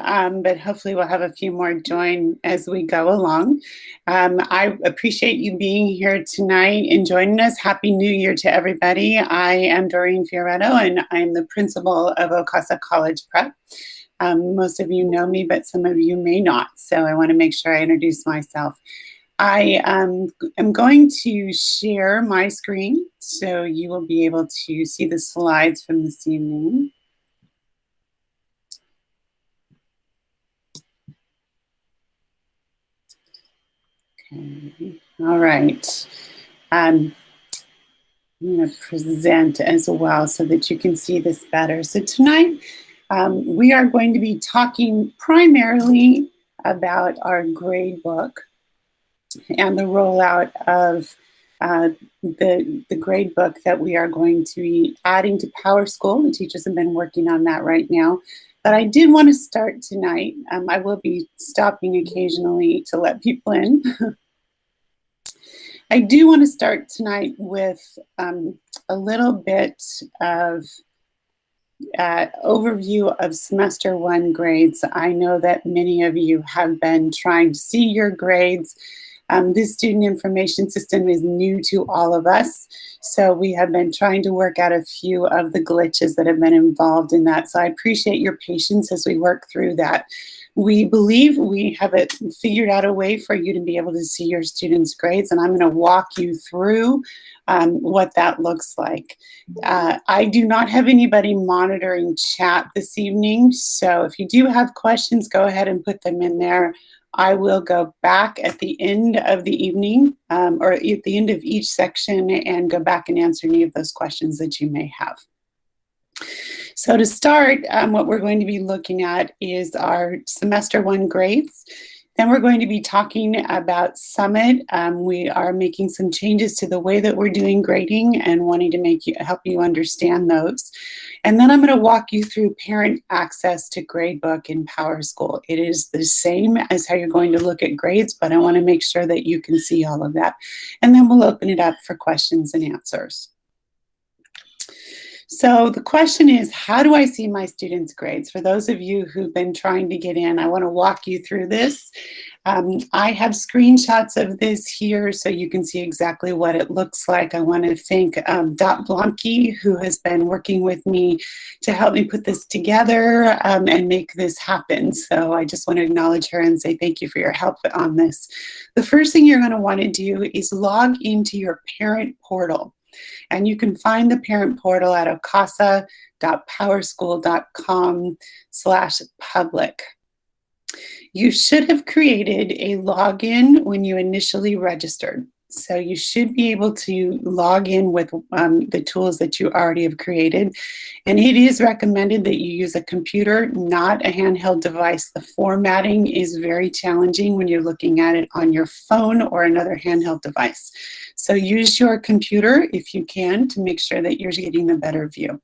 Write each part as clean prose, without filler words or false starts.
but hopefully we'll have a few more join as we go along. I appreciate you being here tonight and joining us. Happy New Year to everybody. I am Doreen Fioretto, and I'm the principal of OCASA College Prep. Most of you know me, but some of you may not, so I want to make sure I introduce myself. I am going to share my screen, so you will be able to see the slides from this evening. Okay. All right. I'm going to present as well so that you can see this better. So tonight, we are going to be talking primarily about our gradebook and the rollout of the gradebook that we are going to be adding to PowerSchool. The teachers have been working on that right now. But I did want to start tonight. I will be stopping occasionally to let people in. I do want to start tonight with a little bit of overview of semester 1 grades. I know that many of you have been trying to see your grades. This student information system is new to all of us, so we have been trying to work out a few of the glitches that have been involved in that. So I appreciate your patience as we work through that. We believe we have figured out a way for you to be able to see your students' grades, and I'm going to walk you through what that looks like. I do not have anybody monitoring chat this evening, so if you do have questions, go ahead and put them in there. I will go back at the end of the evening or at the end of each section and go back and answer any of those questions that you may have. So to start, what we're going to be looking at is our semester 1 grades. Then we're going to be talking about Summit. We are making some changes to the way that we're doing grading and wanting to help you understand those. And then I'm going to walk you through parent access to Gradebook in PowerSchool. It is the same as how you're going to look at grades, but I want to make sure that you can see all of that. And then we'll open it up for questions and answers. So the question is, how do I see my students' grades? For those of you who've been trying to get in, I want to walk you through this. I have screenshots of this here so you can see exactly what it looks like. I want to thank Dot Blomke, who has been working with me to help me put this together and make this happen. So I just want to acknowledge her and say thank you for your help on this. The first thing you're going to want to do is log into your parent portal. And you can find the parent portal at ocasa.powerschool.com/public. You should have created a login when you initially registered. So you should be able to log in with the tools that you already have created. And it is recommended that you use a computer, not a handheld device. The formatting is very challenging when you're looking at it on your phone or another handheld device. So use your computer if you can to make sure that you're getting the better view.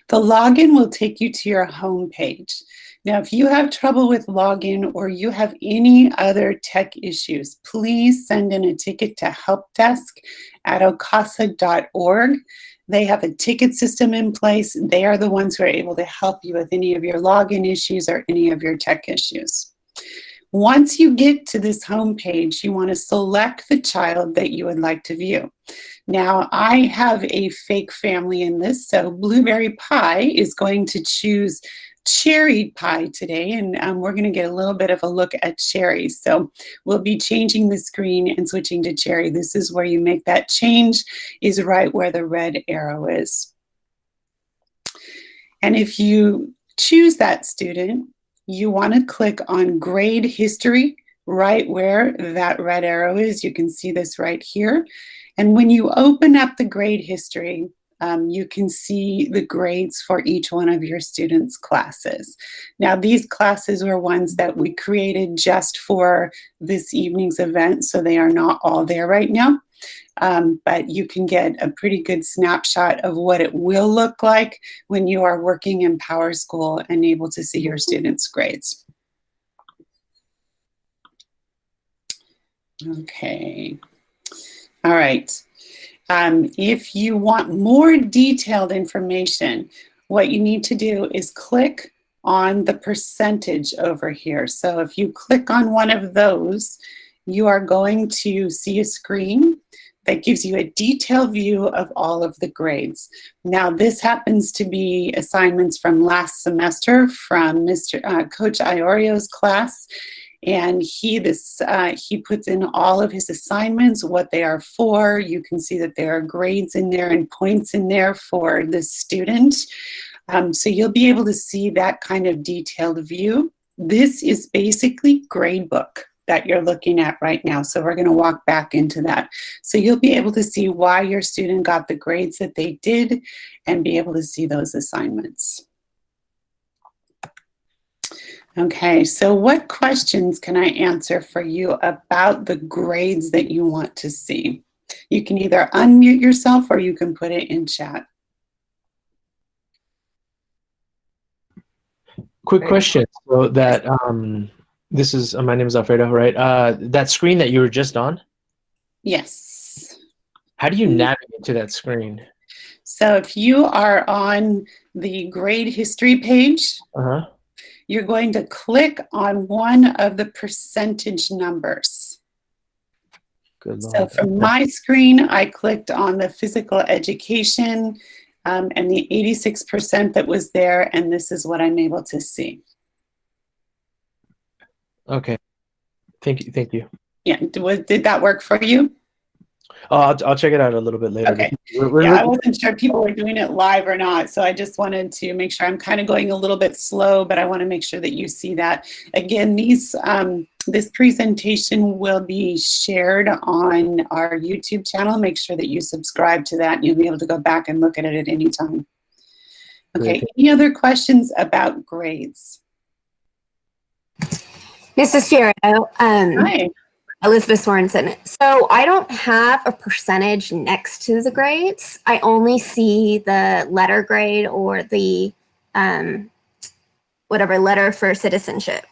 The login will take you to your home page. Now, if you have trouble with login or you have any other tech issues, please send in a ticket to helpdesk@ocasa.org. They have a ticket system in place. They are the ones who are able to help you with any of your login issues or any of your tech issues. Once you get to this home page, you want to select the child that you would like to view. Now, I have a fake family in this, so Blueberry Pie is going to choose Cherry Pie today, and we're going to get a little bit of a look at Cherry. So we'll be changing the screen and switching to Cherry. This is where you make that change, is right where the red arrow is. And if you choose that student, you want to click on Grade History right where that red arrow is. You can see this right here. And when you open up the grade history, you can see the grades for each one of your students' classes. Now, these classes were ones that we created just for this evening's event, so they are not all there right now. But you can get a pretty good snapshot of what it will look like when you are working in PowerSchool and able to see your students' grades. Okay. All right. If you want more detailed information, what you need to do is click on the percentage over here. So if you click on one of those, you are going to see a screen that gives you a detailed view of all of the grades. Now, this happens to be assignments from last semester from Coach Iorio's class. And he puts in all of his assignments, what they are for. You can see that there are grades in there and points in there for the student. So you'll be able to see that kind of detailed view. This is basically Gradebook that you're looking at right now. So we're going to walk back into that. So you'll be able to see why your student got the grades that they did and be able to see those assignments. Okay, so what questions can I answer for you about the grades that you want to see? You can either unmute yourself or you can put it in chat. Quick question. So that this is my name is Alfredo, right? That screen that you were just on? Yes. How do you navigate to that screen? So if you are on the grade history page, you're going to click on one of the percentage numbers. Good Lord. So from my screen, I clicked on the physical education and the 86% that was there, and this is what I'm able to see. Okay. Thank you. Yeah, did that work for you? Oh, I'll check it out a little bit later. Okay. Yeah, I wasn't sure if people were doing it live or not, so I just wanted to make sure. I'm kind of going a little bit slow, but I want to make sure that you see that. Again, this presentation will be shared on our YouTube channel. Make sure that you subscribe to that, and you'll be able to go back and look at it at any time. Okay, great. Any other questions about grades? Mrs. Fierro, Hi. Elizabeth Sorensen. So I don't have a percentage next to the grades. I only see the letter grade or the whatever letter for citizenship.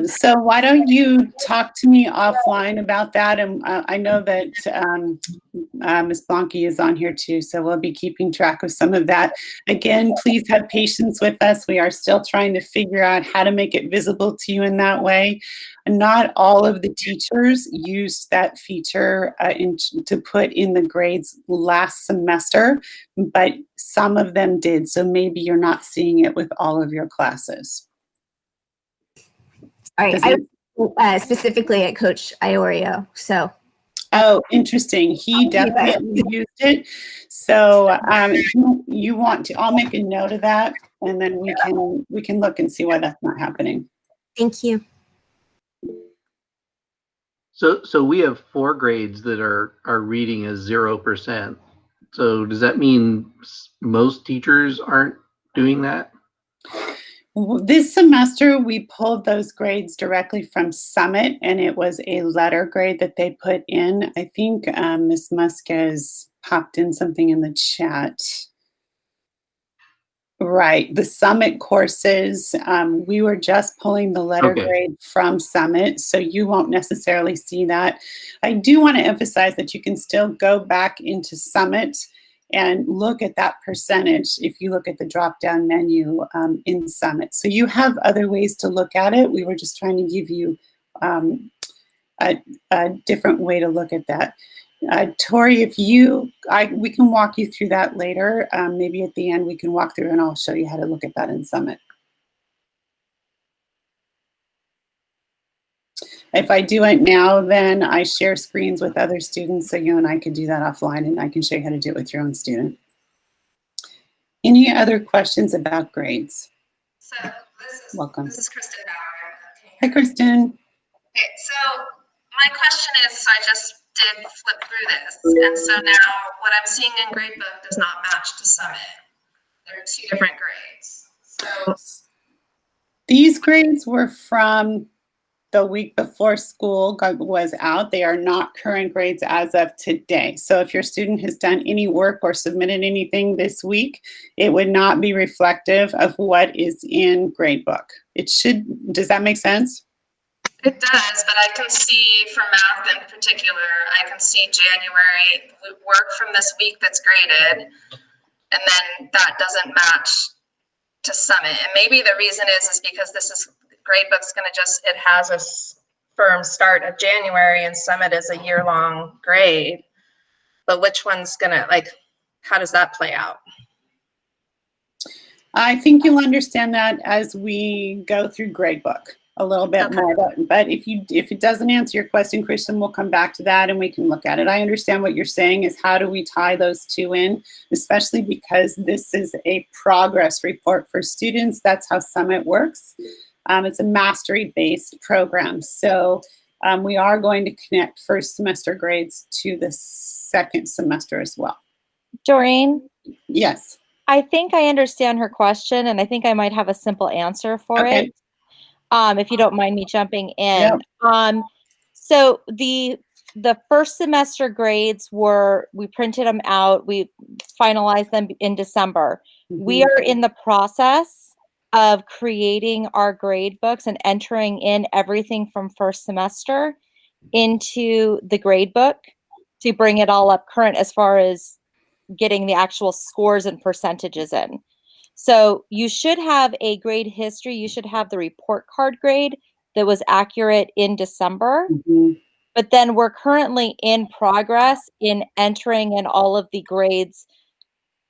So why don't you talk to me offline about that? And I know that Ms. Blanke is on here too, so we'll be keeping track of some of that. Again, please have patience with us. We are still trying to figure out how to make it visible to you in that way. Not all of the teachers used that feature to put in the grades last semester, but some of them did. So maybe you're not seeing it with all of your classes. All right, I specifically at Coach Iorio, so. Oh, interesting. He definitely used it. So you want to, I'll make a note of that, and then we can look and see why that's not happening. Thank you. So we have 4 grades that are reading as 0%. So does that mean most teachers aren't doing that? This semester, we pulled those grades directly from Summit, and it was a letter grade that they put in. I think Ms. Musquez popped in something in the chat. Right, the Summit courses, we were just pulling the letter grade from Summit, so you won't necessarily see that. I do want to emphasize that you can still go back into Summit and look at that percentage if you look at the drop-down menu in Summit. So you have other ways to look at it. We were just trying to give you a different way to look at that. Tori, if we can walk you through that later. Maybe at the end we can walk through and I'll show you how to look at that in Summit. If I do it now, then I share screens with other students, so you and I could do that offline, and I can show you how to do it with your own student. Any other questions about grades? So Welcome. This is Kristen Bauer. Hi, Kristen. Okay, so my question is, so I just did flip through this, and so now what I'm seeing in Gradebook does not match to Summit. There are 2 different grades. So these grades were from the week before school was out. They are not current grades as of today. So if your student has done any work or submitted anything this week, it would not be reflective of what is in Gradebook. It should, does that make sense? it does, but I can see for math in particular, I can see January work from this week that's graded, and then that doesn't match to Summit. And maybe the reason is because Gradebook's going to it has a firm start of January and Summit is a year-long grade. But which one's going to, like, how does that play out? I think you'll understand that as we go through Gradebook a little bit more. But if it doesn't answer your question, Kristen, we'll come back to that and we can look at it. I understand what you're saying is how do we tie those two in, especially because this is a progress report for students. That's how Summit works. It's a mastery-based program. So we are going to connect first semester grades to the second semester as well. Doreen? Yes. I think I understand her question, and I think I might have a simple answer for it. If you don't mind me jumping in. Yep. So the first semester grades we printed them out, we finalized them in December. Mm-hmm. We are in the process of creating our grade books and entering in everything from first semester into the grade book to bring it all up current as far as getting the actual scores and percentages in. So you should have a grade history. You should have the report card grade that was accurate in December. Mm-hmm. But then we're currently in progress in entering in all of the grades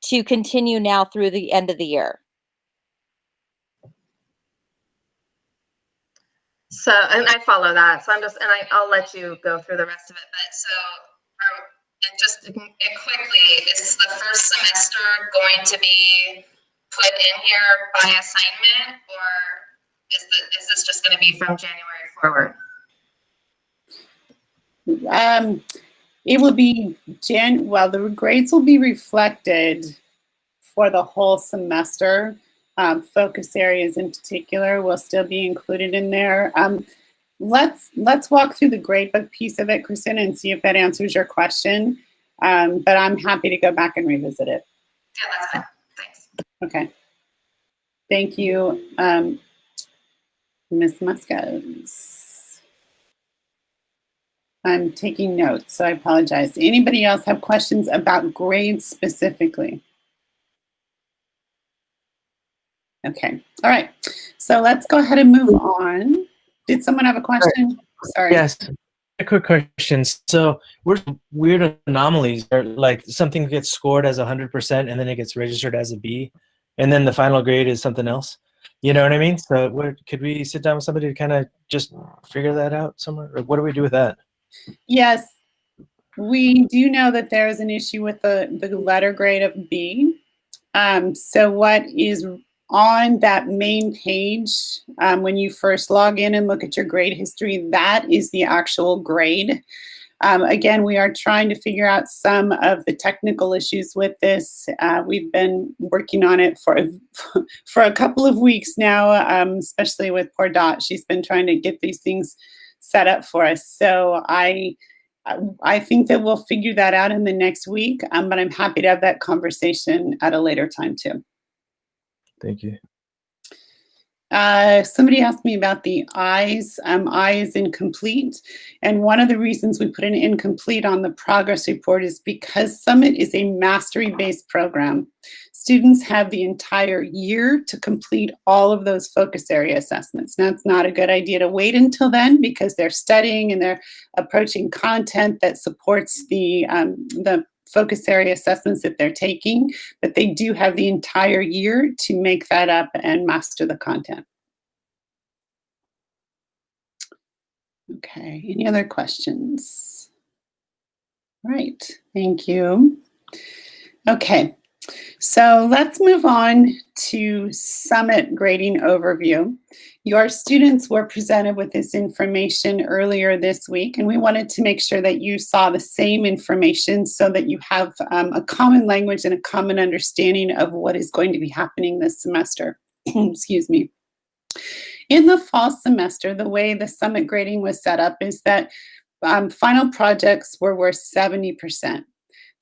to continue now through the end of the year. So, and I follow that. So I'll let you go through the rest of it. But so, and just quickly, is the first semester going to be put in here by assignment, or is this just going to be from January forward? It will be well, the grades will be reflected for the whole semester. Focus areas in particular will still be included in there. Let's walk through the gradebook piece of it, Kristen, and see if that answers your question. But I'm happy to go back and revisit it. Yeah, that's fine. Thanks. Okay. Thank you, Ms. Muscos. I'm taking notes, so I apologize. Anybody else have questions about grades specifically? Okay. All right. So let's go ahead and move on. Did someone have a question? Sorry. Yes. A quick question. So weird anomalies are like something gets scored as 100% and then it gets registered as a B, and then the final grade is something else. You know what I mean? So could we sit down with somebody to kind of just figure that out somewhere? Or what do we do with that? Yes. We do know that there is an issue with the letter grade of B. So what is on that main page, when you first log in and look at your grade history, that is the actual grade. Again, we are trying to figure out some of the technical issues with this. We've been working on it for a couple of weeks now, especially with poor Dot. She's been trying to get these things set up for us. So I think that we'll figure that out in the next week, but I'm happy to have that conversation at a later time too. Thank you. Somebody asked me about the I's. I is incomplete. And one of the reasons we put an incomplete on the progress report is because Summit is a mastery-based program. Students have the entire year to complete all of those focus area assessments. Now, it's not a good idea to wait until then because they're studying and they're approaching content that supports the focus area assessments that they're taking, but they do have the entire year to make that up and master the content. Okay, any other questions? All right, thank you. Okay, so let's move on to Summit grading overview. Your students were presented with this information earlier this week, and we wanted to make sure that you saw the same information so that you have a common language and a common understanding of what is going to be happening this semester. Excuse me. In the fall semester, the way the Summit grading was set up is that final projects were worth 70%.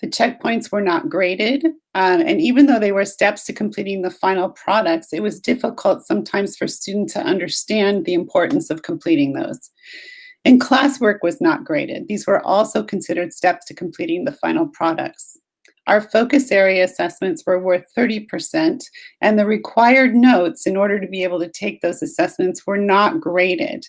The checkpoints were not graded, and even though they were steps to completing the final products, it was difficult sometimes for students to understand the importance of completing those. And classwork was not graded. These were also considered steps to completing the final products. our focus area assessments were worth 30%, and the required notes in order to be able to take those assessments were not graded.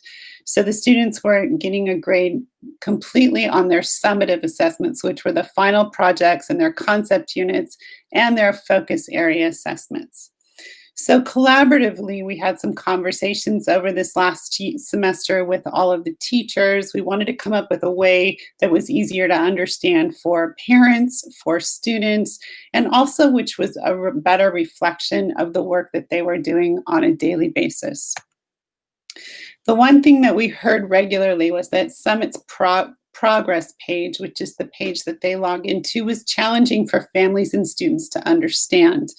So the students were getting a grade completely on their summative assessments, which were the final projects and their concept units and their focus area assessments. So collaboratively, we had some conversations over this last semester with all of the teachers. We wanted to come up with a way that was easier to understand for parents, for students, and also which was a better reflection of the work that they were doing on a daily basis. The one thing that we heard regularly was that Summit's progress page, which is the page that they log into, was challenging for families and students to understand.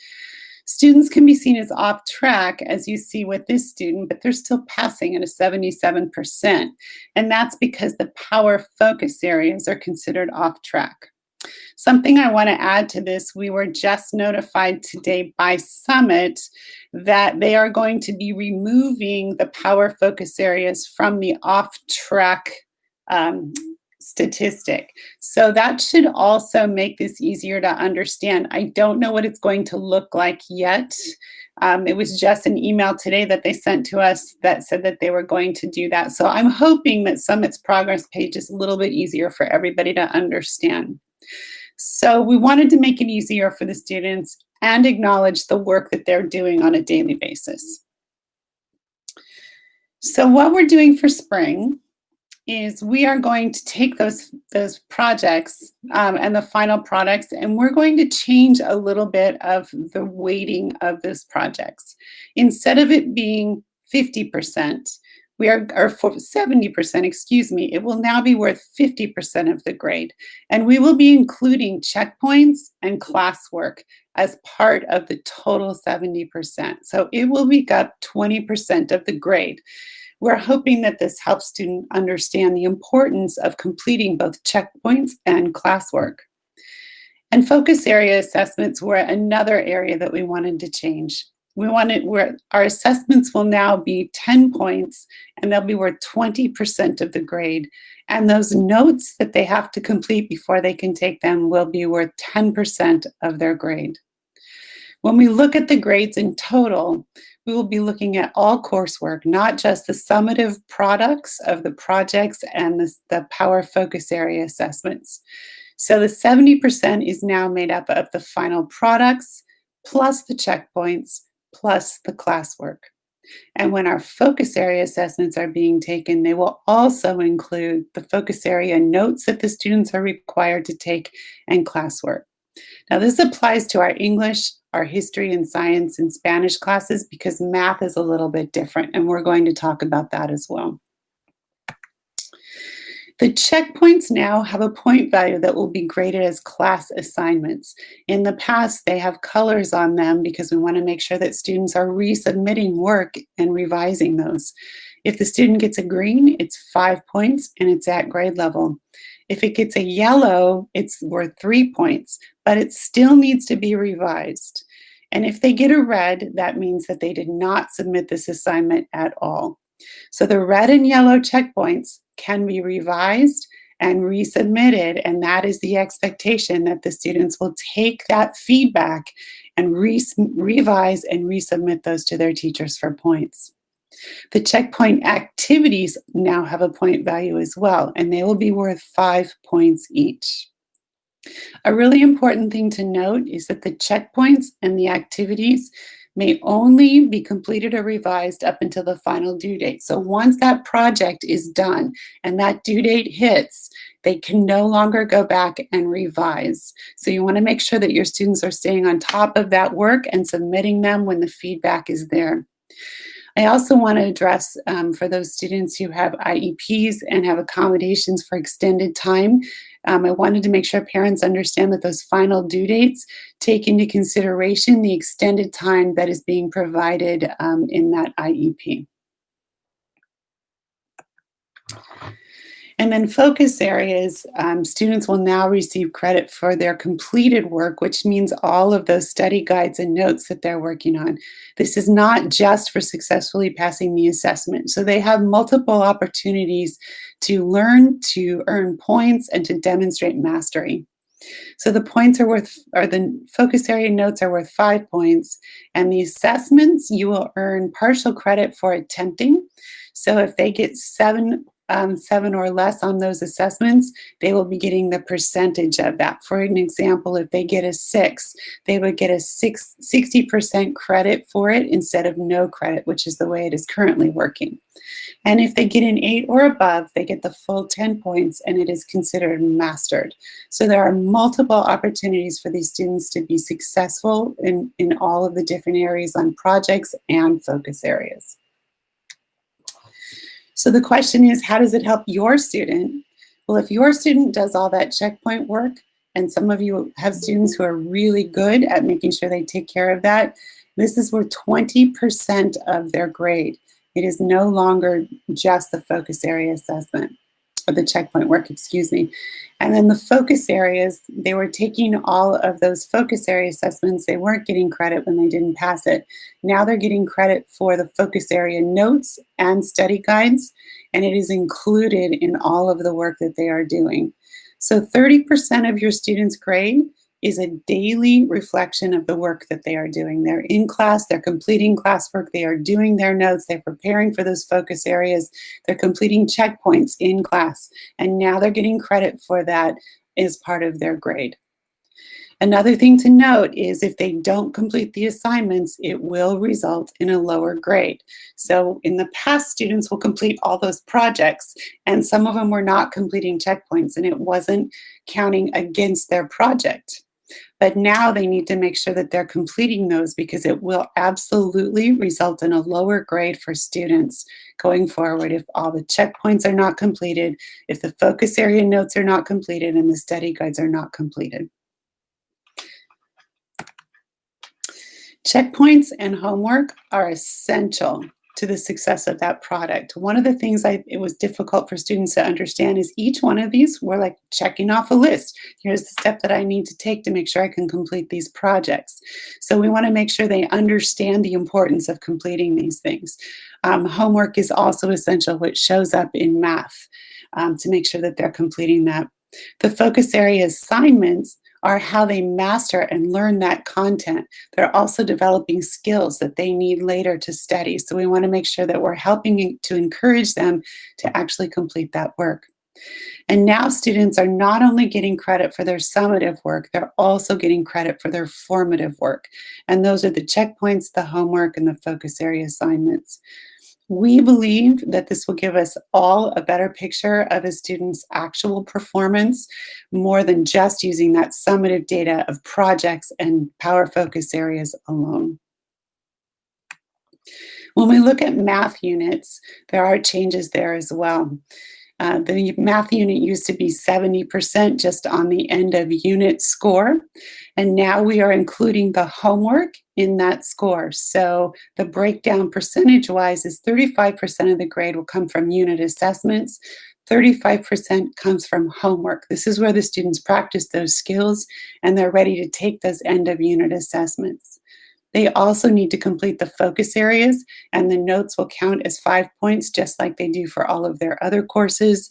Students can be seen as off track, as you see with this student, but they're still passing at a 77%. And that's because the power focus areas are considered off track. Something I want to add to this, we were just notified today by Summit that they are going to be removing the power focus areas from the off track statistic. So that should also make this easier to understand. I don't know what it's going to look like yet. It was just an email today that they sent to us that said that they were going to do that. So I'm hoping that Summit's progress page is a little bit easier for everybody to understand. So we wanted to make it easier for the students and acknowledge the work that they're doing on a daily basis. So what we're doing for spring is we are going to take those projects and the final products, and we're going to change a little bit of the weighting of those projects. Instead of it being 50%, or for 70%, excuse me, it will now be worth 50% of the grade. And we will be including checkpoints and classwork as part of the total 70%. So it will make up 20% of the grade. We're hoping that this helps students understand the importance of completing both checkpoints and classwork. And focus area assessments were another area that we wanted to change. Our assessments will now be 10 points, and they'll be worth 20% of the grade. And those notes that they have to complete before they can take them will be worth 10% of their grade. When we look at the grades in total, we will be looking at all coursework, not just the summative products of the projects and the power focus area assessments. So the 70% is now made up of the final products, plus the checkpoints, plus the classwork. And when our focus area assessments are being taken, they will also include the focus area notes that the students are required to take and classwork. Now this applies to our English, our history and science and Spanish classes because math is a little bit different, and we're going to talk about that as well. The checkpoints now have a point value that will be graded as class assignments. In the past, they have colors on them because we want to make sure that students are resubmitting work and revising those. If the student gets a green, it's 5 points and it's at grade level. If it gets a yellow, it's worth 3 points, but it still needs to be revised. And if they get a red, that means that they did not submit this assignment at all. So the red and yellow checkpoints can be revised and resubmitted, and that is the expectation that the students will take that feedback and revise and resubmit those to their teachers for points. The checkpoint activities now have a point value as well, and they will be worth 5 points each. A really important thing to note is that the checkpoints and the activities may only be completed or revised up until the final due date. So once that project is done and that due date hits, they can no longer go back and revise. So you want to make sure that your students are staying on top of that work and submitting them when the feedback is there. I also want to address for those students who have IEPs and have accommodations for extended time, I wanted to make sure parents understand that those final due dates take into consideration the extended time that is being provided in that IEP. And then focus areas, students will now receive credit for their completed work, which means all of those study guides and notes that they're working on. This is not just for successfully passing the assessment. So they have multiple opportunities to learn, to earn points, and to demonstrate mastery. So the points are worth, or the focus area notes are worth 5 points, and the assessments you will earn partial credit for attempting. So if they get 7 or less on those assessments, they will be getting the percentage of that. For an example, if they get a 6, they would get a 60% credit for it instead of no credit, which is the way it is currently working. And if they get an 8 or above, they get the full 10 points and it is considered mastered. So there are multiple opportunities for these students to be successful in all of the different areas on projects and focus areas. So the question is, how does it help your student? Well, if your student does all that checkpoint work, and some of you have students who are really good at making sure they take care of that, this is worth 20% of their grade. It is no longer just the focus area assessment, or the checkpoint work, excuse me. And then the focus areas, they were taking all of those focus area assessments. They weren't getting credit when they didn't pass it. Now they're getting credit for the focus area notes and study guides, and it is included in all of the work that they are doing. So 30% of your students' grade is a daily reflection of the work that they are doing. They're in class, they're completing classwork, they are doing their notes, they're preparing for those focus areas, they're completing checkpoints in class, and now they're getting credit for that as part of their grade. Another thing to note is if they don't complete the assignments, it will result in a lower grade. So in the past, students will complete all those projects, and some of them were not completing checkpoints, and it wasn't counting against their project. But now they need to make sure that they're completing those, because it will absolutely result in a lower grade for students going forward if all the checkpoints are not completed, if the focus area notes are not completed, and the study guides are not completed. Checkpoints and homework are essential to the success of that product. One of the things it was difficult for students to understand is each one of these, we're like checking off a list. Here's the step that I need to take to make sure I can complete these projects. So we want to make sure they understand the importance of completing these things. Homework is also essential, which shows up in math, to make sure that they're completing that. The focus area assignments are how they master and learn that content. They're also developing skills that they need later to study. So we want to make sure that we're helping to encourage them to actually complete that work. And now students are not only getting credit for their summative work, they're also getting credit for their formative work. And those are the checkpoints, the homework, and the focus area assignments. We believe that this will give us all a better picture of a student's actual performance, more than just using that summative data of projects and power focus areas alone. When we look at math units, there are changes there as well. The math unit used to be 70% just on the end of unit score, and now we are including the homework in that score. So the breakdown percentage-wise is 35% of the grade will come from unit assessments, 35% comes from homework. This is where the students practice those skills and they're ready to take those end of unit assessments. They also need to complete the focus areas, and the notes will count as 5 points, just like they do for all of their other courses.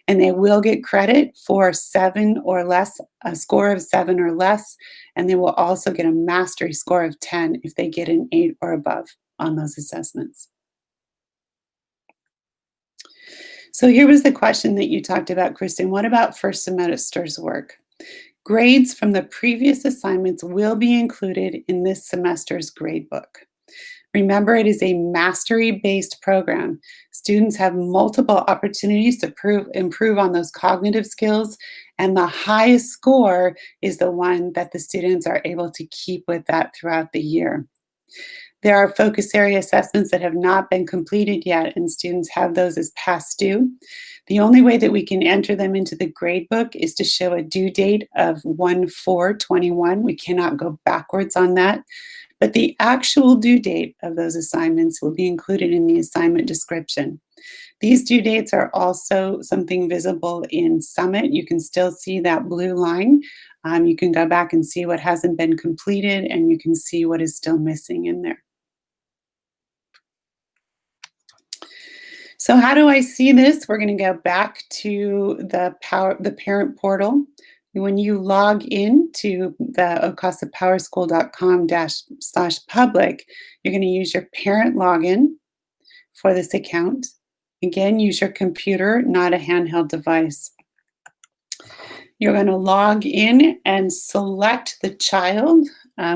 And they will get credit for 7 or less, a score of 7 or less, and they will also get a mastery score of 10 if they get an 8 or above on those assessments. So here was the question that you talked about, Kristen. What about first semester's work? Grades from the previous assignments will be included in this semester's gradebook. Remember, it is a mastery-based program. Students have multiple opportunities to improve on those cognitive skills, and the highest score is the one that the students are able to keep with that throughout the year. There are focus area assessments that have not been completed yet, and students have those as past due. The only way that we can enter them into the gradebook is to show a due date of 1/4/21. We cannot go backwards on that. But the actual due date of those assignments will be included in the assignment description. These due dates are also something visible in Summit. You can still see that blue line. You can go back and see what hasn't been completed, and you can see what is still missing in there. So how do I see this? We're going to go back to the parent portal. when you log in to the ocasapowerschool.com/public, you're going to use your parent login for this account. Again, use your computer, not a handheld device. You're going to log in and select the child.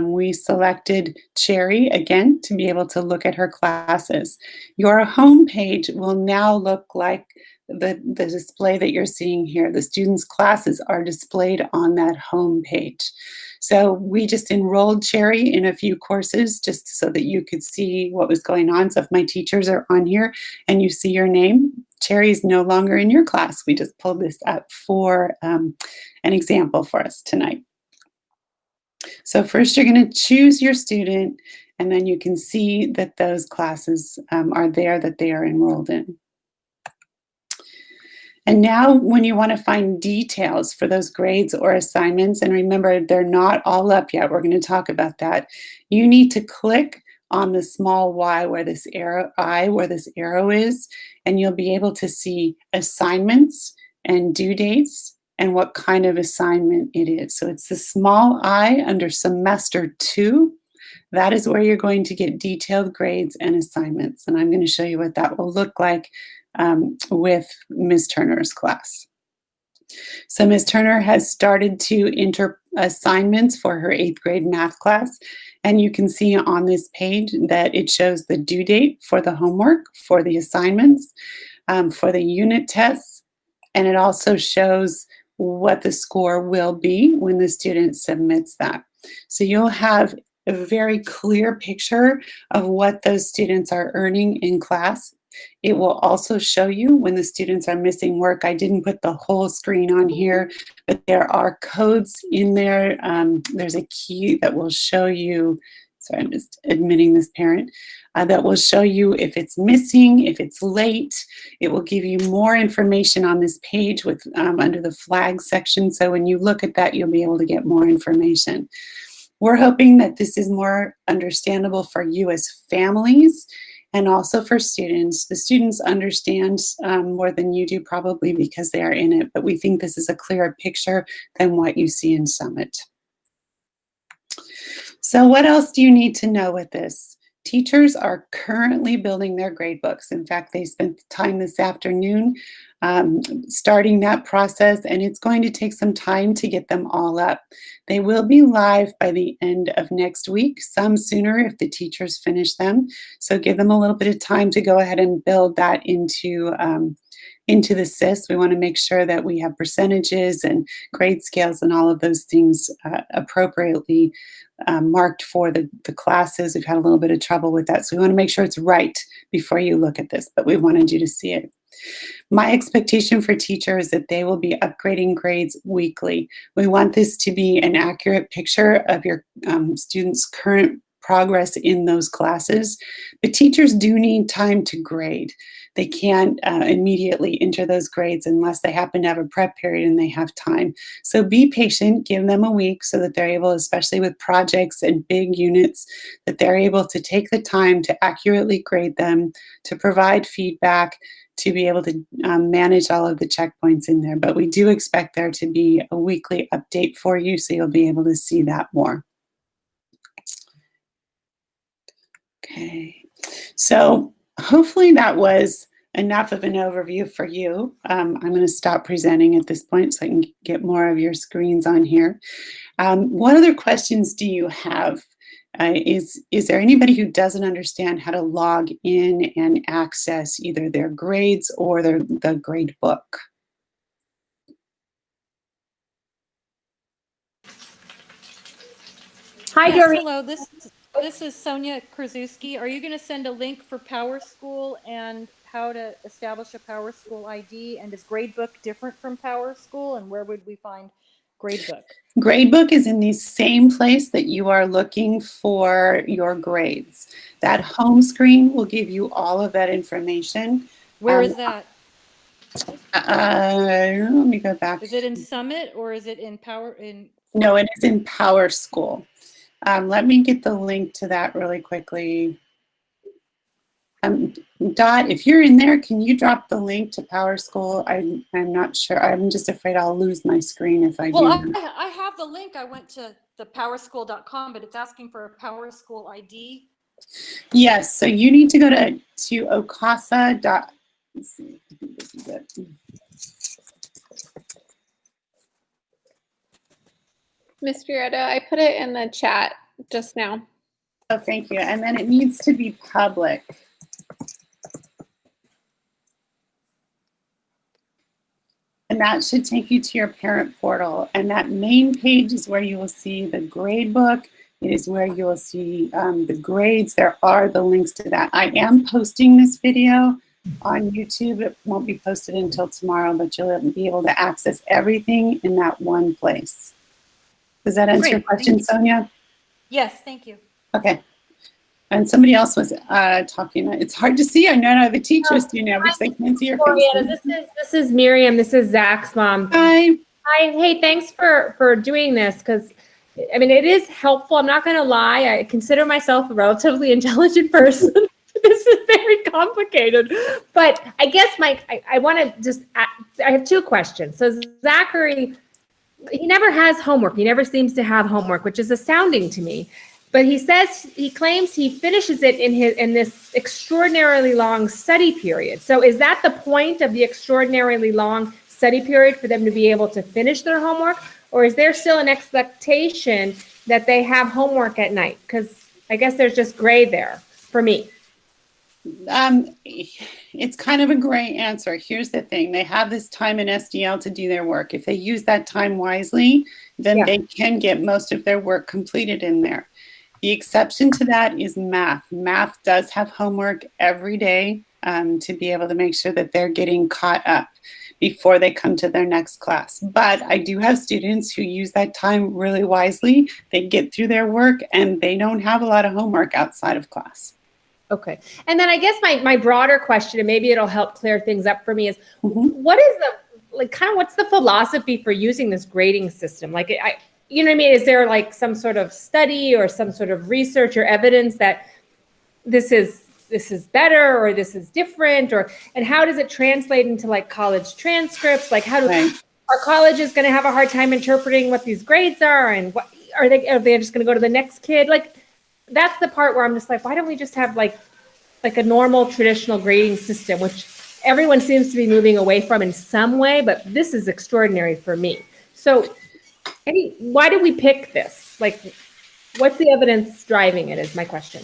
We selected Cherry again to be able to look at her classes. Your home page will now look like the display that you're seeing here. The students' classes are displayed on that home page. So we just enrolled Cherry in a few courses just so that you could see what was going on. So if my teachers are on here and you see your name, Cherry is no longer in your class. We just pulled this up for an example for us tonight. So first you're going to choose your student, and then you can see that those classes are there that they are enrolled in. And now when you want to find details for those grades or assignments, and remember, they're not all up yet, we're going to talk about that, you need to click on the small y where this arrow is, and you'll be able to see assignments and due dates and what kind of assignment it is. So it's the small I under semester 2. That is where you're going to get detailed grades and assignments. And I'm going to show you what that will look like with Ms. Turner's class. So Ms. Turner has started to enter assignments for her 8th grade math class. And you can see on this page that it shows the due date for the homework, for the assignments, for the unit tests, and it also shows what the score will be when the student submits that. So you'll have a very clear picture of what those students are earning in class. It will also show you when the students are missing work. I didn't put the whole screen on here, but there are codes in there. There's a key that will show you, sorry, I'm just admitting this parent, that will show you if it's missing, if it's late. It will give you more information on this page with under the flag section. So when you look at that, you'll be able to get more information. We're hoping that this is more understandable for you as families and also for students. The students understand more than you do probably because they are in it, but we think this is a clearer picture than what you see in Summit. So what else do you need to know with this? Teachers are currently building their gradebooks. In fact, they spent time this afternoon starting that process, and it's going to take some time to get them all up. They will be live by the end of next week, some sooner if the teachers finish them. So give them a little bit of time to go ahead and build that into the SIS. We want to make sure that we have percentages and grade scales and all of those things appropriately marked for the classes. We've had a little bit of trouble with that. So we want to make sure it's right before you look at this, but we wanted you to see it. My expectation for teachers is that they will be upgrading grades weekly. We want this to be an accurate picture of your students' current progress in those classes, but teachers do need time to grade. They can't immediately enter those grades unless they happen to have a prep period and they have time. So be patient, give them a week so that they're able, especially with projects and big units, that they're able to take the time to accurately grade them, to provide feedback, to be able to manage all of the checkpoints in there. But we do expect there to be a weekly update for you, so you'll be able to see that more. Okay, so hopefully that was enough of an overview for you. I'm going to stop presenting at this point so I can get more of your screens on here. What other questions do you have? Is there anybody who doesn't understand how to log in and access either their grades or the grade book? Hi, Yes, Doreen. hello. This is Sonia Krasuski. Are you going to send a link for Power School and how to establish a Power School ID? And is Gradebook different from Power School? And where would we find Gradebook? Gradebook is in the same place that you are looking for your grades. That home screen will give you all of that information. Where is that? Let me go back. Is it in Summit or is it in Power? No, it is in Power School. Let me get the link to that really quickly. Dot, if you're in there, can you drop the link to Power School? I'm not sure. I'm just afraid I'll lose my screen if I Well, do. I have the link. I went to the powerschool.com, but it's asking for a Power School ID. Yes, so you need to go to OCASA. Let's see, I think this is it. Miss Fioretta, I put it in the chat just now. Oh, thank you. And then it needs to be public. And that should take you to your parent portal. And that main page is where you will see the grade book. It is where you will see the grades. There are the links to that. I am posting this video on YouTube. It won't be posted until tomorrow, but you'll be able to access everything in that one place. Does that answer your question, Sonia? Yes, thank you. Okay. And somebody else was talking. It's hard to see. I know the teachers do now because they can't see your face. This is Miriam. This is Zach's mom. Hi. Hi. Hey, thanks for doing this, because I mean, it is helpful. I'm not going to lie. I consider myself a relatively intelligent person. This is very complicated, but I guess I want to just, I have two questions. So Zachary, he never has homework. He never seems to have homework, which is astounding to me. But he claims he finishes it in this extraordinarily long study period. So is that the point of the extraordinarily long study period, for them to be able to finish their homework? Or is there still an expectation that they have homework at night? Because I guess there's just gray there for me. It's kind of a gray answer. Here's the thing. They have this time in SDL to do their work. If they use that time wisely, then they can get most of their work completed in there. The exception to that is math. Math does have homework every day to be able to make sure that they're getting caught up before they come to their next class. But I do have students who use that time really wisely. They get through their work and they don't have a lot of homework outside of class. Okay. And then I guess my broader question, and maybe it'll help clear things up for me, is what is what's the philosophy for using this grading system? Like, you know what I mean? Is there like some sort of study or some sort of research or evidence that this is better or this is different, and how does it translate into like college transcripts? Like, are colleges going to have a hard time interpreting what these grades are, and what are they just going to go to the next kid? Like, that's the part where I'm just like, why don't we just have like a normal traditional grading system, which everyone seems to be moving away from in some way, but this is extraordinary for me. So why did we pick this? Like, what's the evidence driving it is my question.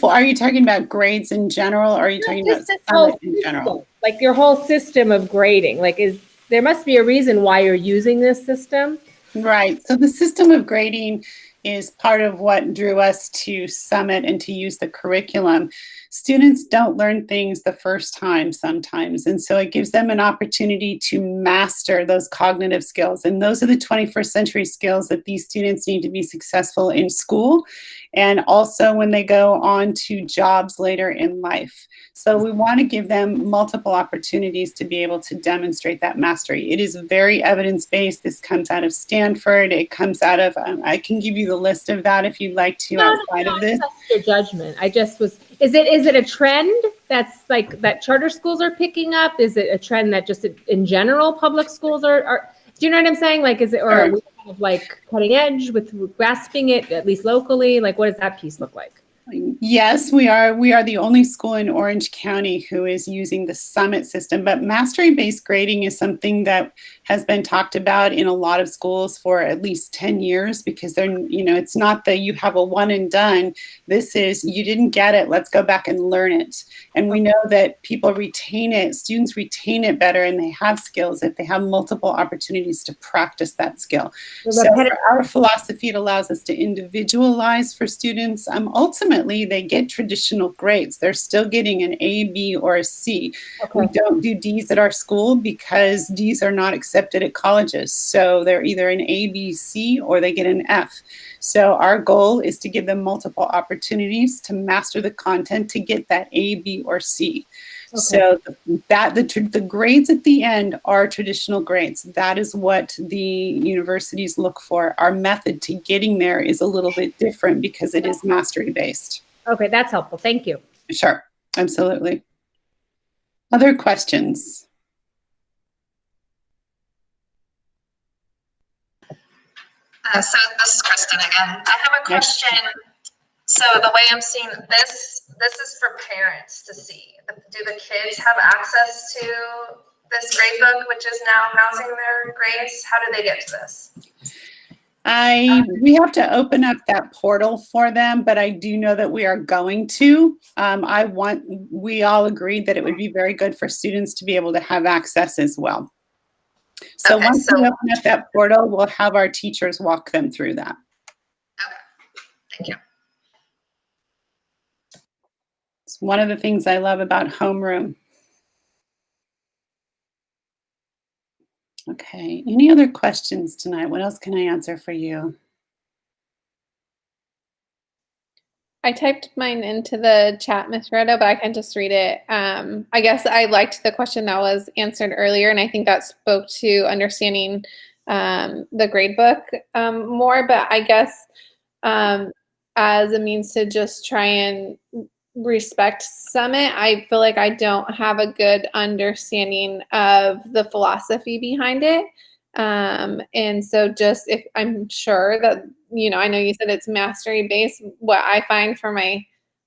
Are you talking about grades in general, or are you talking about Summit in general? Like your whole system of grading, there must be a reason why you're using this system. Right. So the system of grading is part of what drew us to Summit and to use the curriculum. Students don't learn things the first time sometimes, and so it gives them an opportunity to master those cognitive skills. And those are the 21st century skills that these students need to be successful in school, and also when they go on to jobs later in life. So we want to give them multiple opportunities to be able to demonstrate that mastery. It is very evidence-based. This comes out of Stanford. It comes out of, I can give you the list of that if you'd like to outside of this. Your judgment. Is it a trend that's like that charter schools are picking up? Is it a trend that just in general public schools are do you know what I'm saying? Like, is it, or are we kind of like cutting edge with grasping it, at least locally? Like, what does that piece look like? Yes, we are. We are the only school in Orange County who is using the Summit system, but mastery-based grading is something that has been talked about in a lot of schools for at least 10 years, because they're, it's not that you have a one and done. This is, you didn't get it, let's go back and learn it. And we know that people retain it, students retain it better, and they have skills if they have multiple opportunities to practice that skill. So for our philosophy, it allows us to individualize for students. Ultimately, they get traditional grades. They're still getting an A, B, or a C. Okay. We don't do D's at our school because D's are not accepted at colleges. So they're either an A, B, C, or they get an F. So our goal is to give them multiple opportunities to master the content to get that A, B, or C. Okay. So the grades at the end are traditional grades. That is what the universities look for. Our method to getting there is a little bit different because it is mastery based. Okay, that's helpful. Thank you. Sure. Absolutely. Other questions? So this is Kristen again. I have a question. So the way I'm seeing this is for parents to see. Do the kids have access to this gradebook, which is now housing their grades? How do they get to this? We have to open up that portal for them, but I do know that we are going to. We all agreed that it would be very good for students to be able to have access as well. So Okay, once we open up that portal, we'll have our teachers walk them through that. Okay, thank you. It's one of the things I love about homeroom. Okay, any other questions tonight? What else can I answer for you? I typed mine into the chat, Ms. Retta, but I can just read it. I guess I liked the question that was answered earlier, and I think that spoke to understanding the gradebook more. But I guess as a means to just try and respect Summit, I feel like I don't have a good understanding of the philosophy behind it. And so just if I'm sure that, I know you said it's mastery based, what I find for my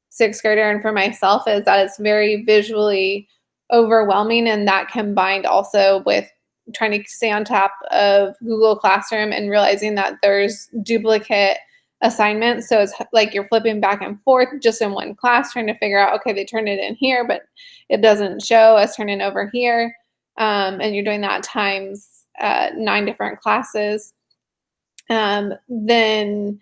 sixth grader and for myself is that it's very visually overwhelming, and that combined also with trying to stay on top of Google Classroom and realizing that there's duplicate assignments. So it's like you're flipping back and forth just in one class trying to figure out, okay, they turned it in here, but it doesn't show us turning over here. And you're doing that times 9 different classes. Then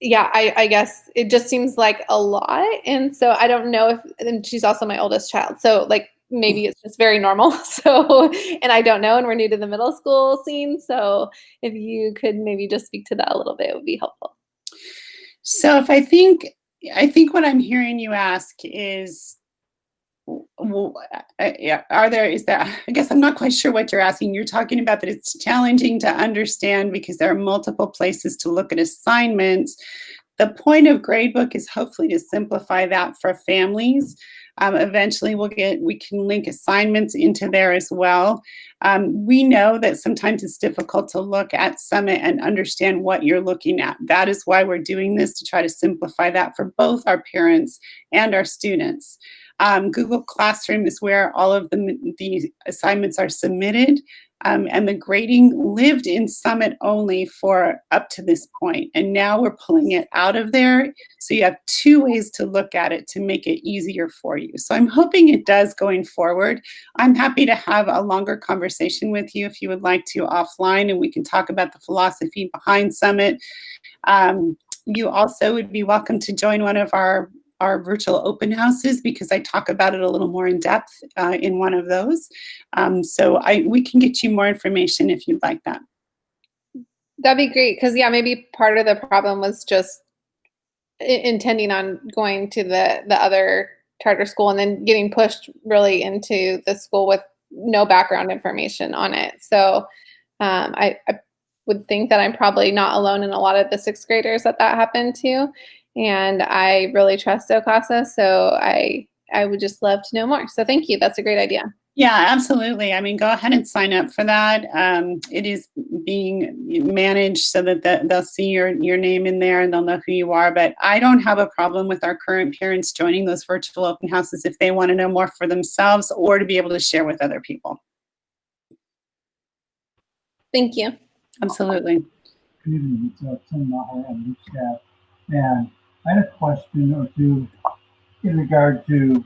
yeah, I guess it just seems like a lot. And so I don't know if, and she's also my oldest child. So like maybe it's just very normal. So, and I don't know, and we're new to the middle school scene. So if you could maybe just speak to that a little bit, it would be helpful. So if I think what I'm hearing you ask is, I guess I'm not quite sure what you're asking. You're talking about that it's challenging to understand because there are multiple places to look at assignments. The point of Gradebook is hopefully to simplify that for families. Eventually we can link assignments into there as well. We know that sometimes it's difficult to look at Summit and understand what you're looking at. That is why we're doing this, to try to simplify that for both our parents and our students. Google Classroom is where all of the assignments are submitted, and the grading lived in Summit only for up to this point. And now we're pulling it out of there. So you have 2 ways to look at it to make it easier for you. So I'm hoping it does going forward. I'm happy to have a longer conversation with you if you would like to offline, and we can talk about the philosophy behind Summit. You also would be welcome to join one of our virtual open houses, because I talk about it a little more in depth in one of those. So we can get you more information if you'd like that. That'd be great, because yeah, maybe part of the problem was just intending on going to the other charter school and then getting pushed really into the school with no background information on it. So I would think that I'm probably not alone in a lot of the sixth graders that happened to. And I really trust OCASA, so I would just love to know more. So thank you. That's a great idea. Yeah, absolutely. I mean, go ahead and sign up for that. It is being managed so that they'll see your name in there and they'll know who you are. But I don't have a problem with our current parents joining those virtual open houses if they want to know more for themselves or to be able to share with other people. Thank you. Absolutely. Good evening. It's Tim Maher and Luke staff. And I had a question or two in regard to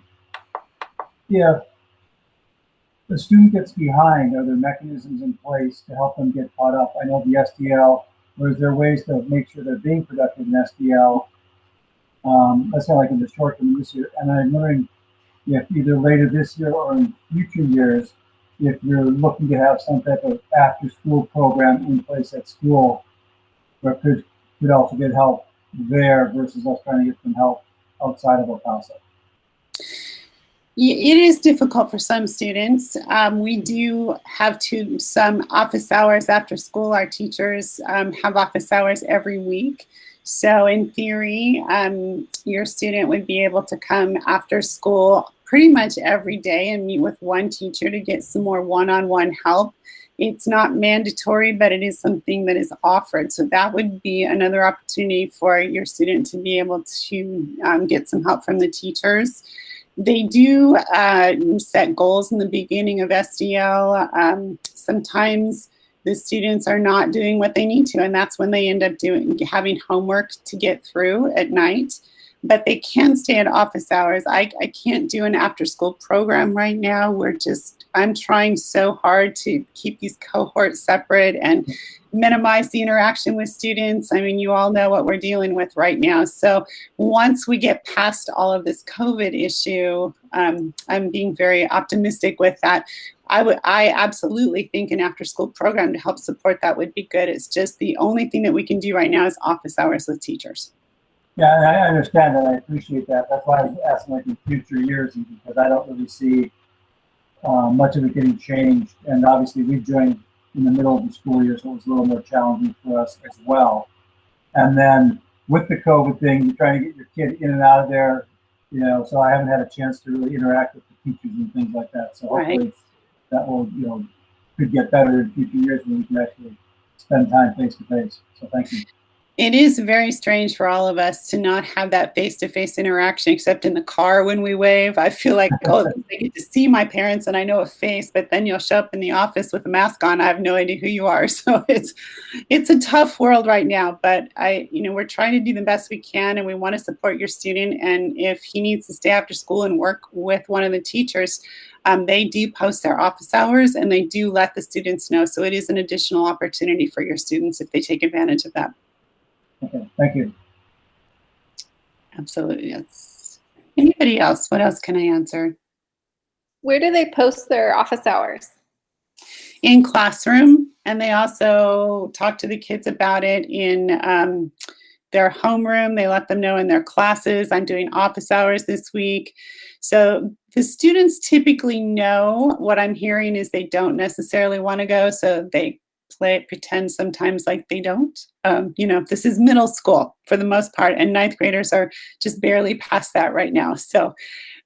if the student gets behind, are there mechanisms in place to help them get caught up? I know the SDL, or is there ways to make sure they're being productive in SDL? Let's say like in the short term this year. And I'm wondering if either later this year or in future years, if you're looking to have some type of after school program in place at school where could also get help there versus us trying to get them help outside of OCASA. It is difficult for some students. We do have some office hours after school. Our teachers have office hours every week. So in theory, your student would be able to come after school pretty much every day and meet with one teacher to get some more one-on-one help. It's not mandatory, but it is something that is offered. So that would be another opportunity for your student to be able to get some help from the teachers. They do set goals in the beginning of SDL. Sometimes the students are not doing what they need to, and that's when they end up having homework to get through at night. But they can stay at office hours. I can't do an after-school program right now. I'm trying so hard to keep these cohorts separate and minimize the interaction with students. I mean, you all know what we're dealing with right now. So once we get past all of this COVID issue, I'm being very optimistic with that. I absolutely think an after-school program to help support that would be good. It's just the only thing that we can do right now is office hours with teachers. Yeah, and I understand that. I appreciate that. That's why I was asking like in future years, because I don't really see much of it getting changed. And obviously we joined in the middle of the school year, so it was a little more challenging for us as well. And then with the COVID thing, you're trying to get your kid in and out of there, you know, so I haven't had a chance to really interact with the teachers and things like that. So hopefully that will, you know, could get better in future years when we can actually spend time face to face. So thank you. It is very strange for all of us to not have that face-to-face interaction except in the car when we wave. I feel like, oh, I get to see my parents and I know a face, but then you'll show up in the office with a mask on. I have no idea who you are. So it's a tough world right now, but we're trying to do the best we can, and we want to support your student. And if he needs to stay after school and work with one of the teachers, they do post their office hours and they do let the students know. So it is an additional opportunity for your students if they take advantage of that. Okay, thank you. Absolutely, yes. Anybody else? What else can I answer? Where do they post their office hours? In classroom, and they also talk to the kids about it in their homeroom. They let them know in their classes, I'm doing office hours this week. So the students typically know. What I'm hearing is they don't necessarily want to go, so they pretend sometimes like they don't. This is middle school for the most part, and ninth graders are just barely past that right now. So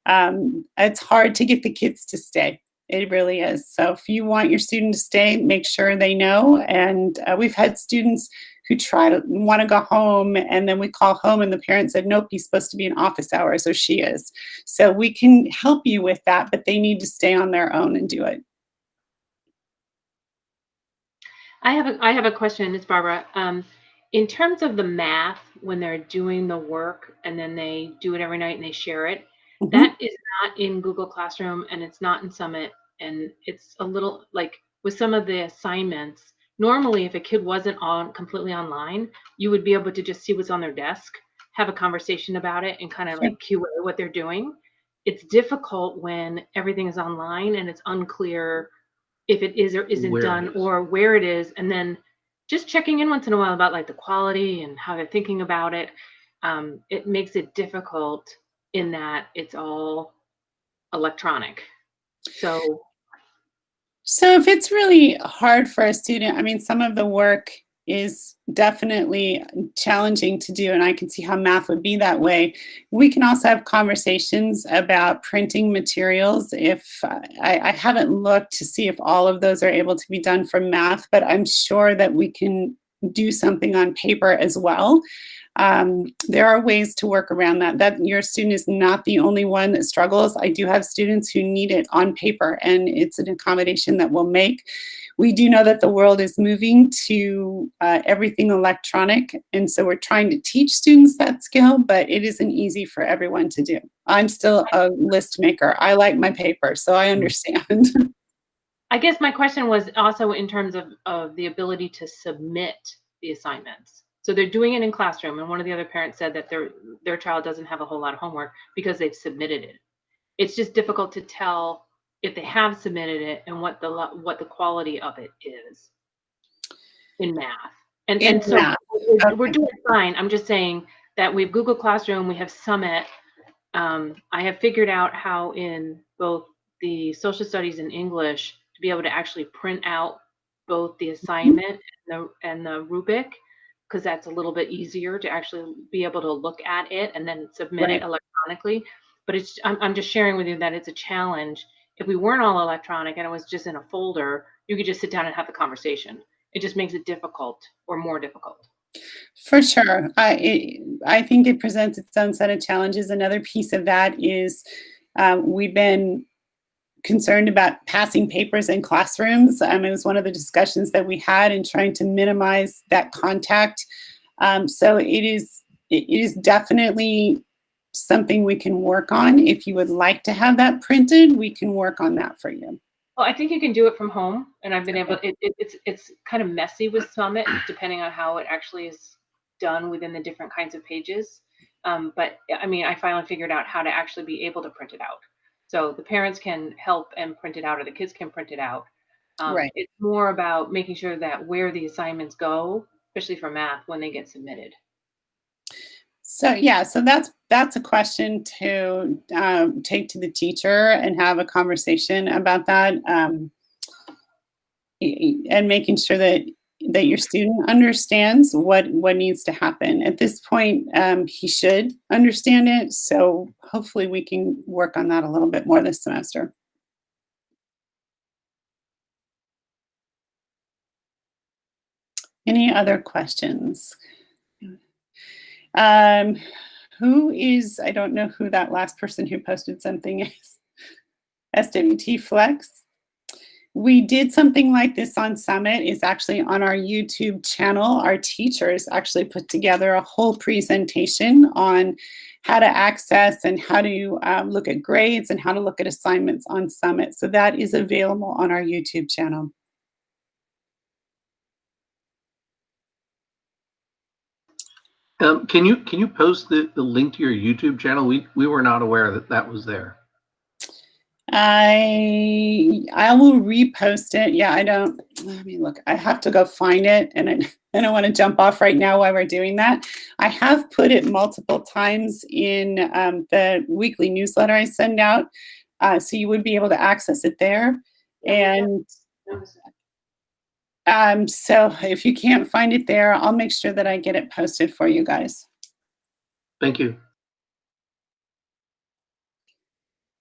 it's hard to get the kids to stay. It really is. So if you want your student to stay, make sure they know. And we've had students who want to go home, and then we call home and the parent said, nope, he's supposed to be in office hours, or she is. So we can help you with that, but they need to stay on their own and do it. I have a question, Ms. Barbara. In terms of the math, when they're doing the work and then they do it every night and they share it, that is not in Google Classroom and it's not in Summit. And it's a little like with some of the assignments, normally if a kid wasn't completely online, you would be able to just see what's on their desk, have a conversation about it, and kind of like QA what they're doing. It's difficult when everything is online and it's unclear if it is or isn't done or where it is, and then just checking in once in a while about like the quality and how they're thinking about it. It makes it difficult in that it's all electronic. So if it's really hard for a student, I mean, some of the work is definitely challenging to do, and I can see how math would be that way. We can also have conversations about printing materials. If I haven't looked to see if all of those are able to be done from math, but I'm sure that we can do something on paper as well. There are ways to work around that your student is not the only one that struggles. I do have students who need it on paper, and it's an accommodation that we'll make. We do know that the world is moving to everything electronic, and so we're trying to teach students that skill, but it isn't easy for everyone to do. I'm still a list maker. I like my paper, so I understand. I guess my question was also in terms of the ability to submit the assignments. So they're doing it in classroom, and one of the other parents said that their child doesn't have a whole lot of homework because they've submitted it. It's just difficult to tell if they have submitted it and what the quality of it is in math. And so we're doing fine. I'm just saying that we have Google Classroom, we have Summit. I have figured out how in both the social studies and English to be able to actually print out both the assignment and the rubric because that's a little bit easier to actually be able to look at it and then submit it Right. electronically. But I'm just sharing with you that it's a challenge. If we weren't all electronic and it was just in a folder, you could just sit down and have the conversation. It just makes it difficult or more difficult. For sure. I think it presents its own set of challenges. Another piece of that is we've been concerned about passing papers in classrooms. It was one of the discussions that we had in trying to minimize that contact. So it is definitely something we can work on. If you would like to have that printed, we can work on that for you. Well, I think you can do it from home, and I've been able. It's kind of messy with Summit, depending on how it actually is done within the different kinds of pages. But I mean, I finally figured out how to actually be able to print it out. So the parents can help and print it out, or the kids can print it out. Right. It's more about making sure that where the assignments go, especially for math, when they get submitted. So yeah, so that's a question to take to the teacher and have a conversation about that, and making sure that your student understands what needs to happen. At this point, he should understand it. So hopefully we can work on that a little bit more this semester. Any other questions? Who is, I don't know who that last person who posted something is. SWT Flex. We did something like this on Summit. Is actually on our YouTube channel. Our teachers actually put together a whole presentation on how to access and how to look at grades and how to look at assignments on Summit. So that is available on our YouTube channel. Can you post the link to your YouTube channel? We were not aware that that was there. I will repost it. Yeah, I don't. Let me look. I have to go find it, and I don't want to jump off right now while we're doing that. I have put it multiple times in the weekly newsletter I send out, so you would be able to access it there. And so if you can't find it there, I'll make sure that I get it posted for you guys. Thank you.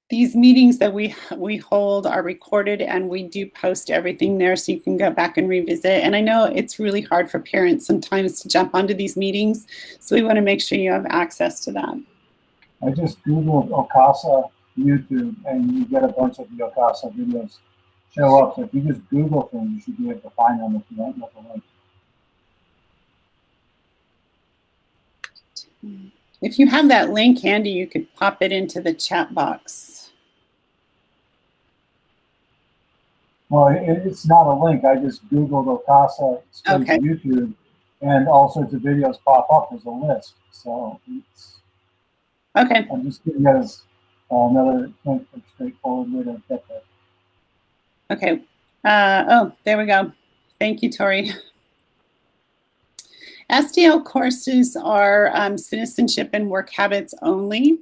These meetings that we hold are recorded, and we do post everything there so you can go back and revisit. And I know it's really hard for parents sometimes to jump onto these meetings, so we want to make sure you have access to that. I just Googled OCASA YouTube, and you get a bunch of the OCASA videos show up. So if you just Google things, you should be able to find them if you don't know the link. If you have that link handy, you could pop it into the chat box. Well, it's not a link. I just Googled OCASA Okay. YouTube, and all sorts of videos pop up as a list. So it's okay. I'm just giving that as another straightforward way to get there. Okay. Oh, there we go. Thank you, Tori. SDL courses are citizenship and work habits only.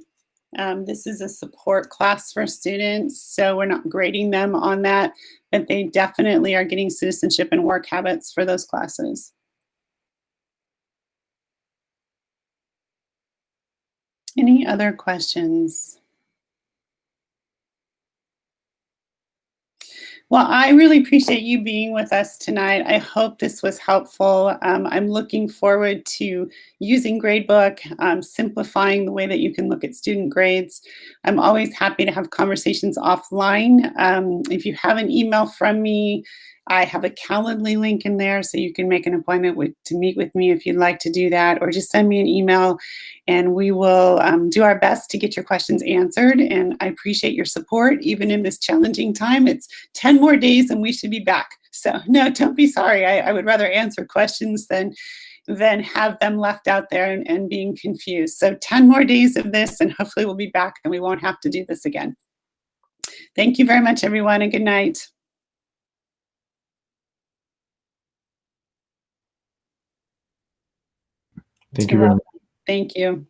This is a support class for students, so we're not grading them on that, but they definitely are getting citizenship and work habits for those classes. Any other questions? Well, I really appreciate you being with us tonight. I hope this was helpful. I'm looking forward to using Gradebook, simplifying the way that you can look at student grades. I'm always happy to have conversations offline. If you have an email from me, I have a Calendly link in there, so you can make an appointment to meet with me if you'd like to do that, or just send me an email and we will do our best to get your questions answered. And I appreciate your support, even in this challenging time. It's 10 more days and we should be back. So no, don't be sorry. I would rather answer questions than have them left out there and being confused. So 10 more days of this, and hopefully we'll be back and we won't have to do this again. Thank you very much, everyone, and good night. Thank you very much. Thank you.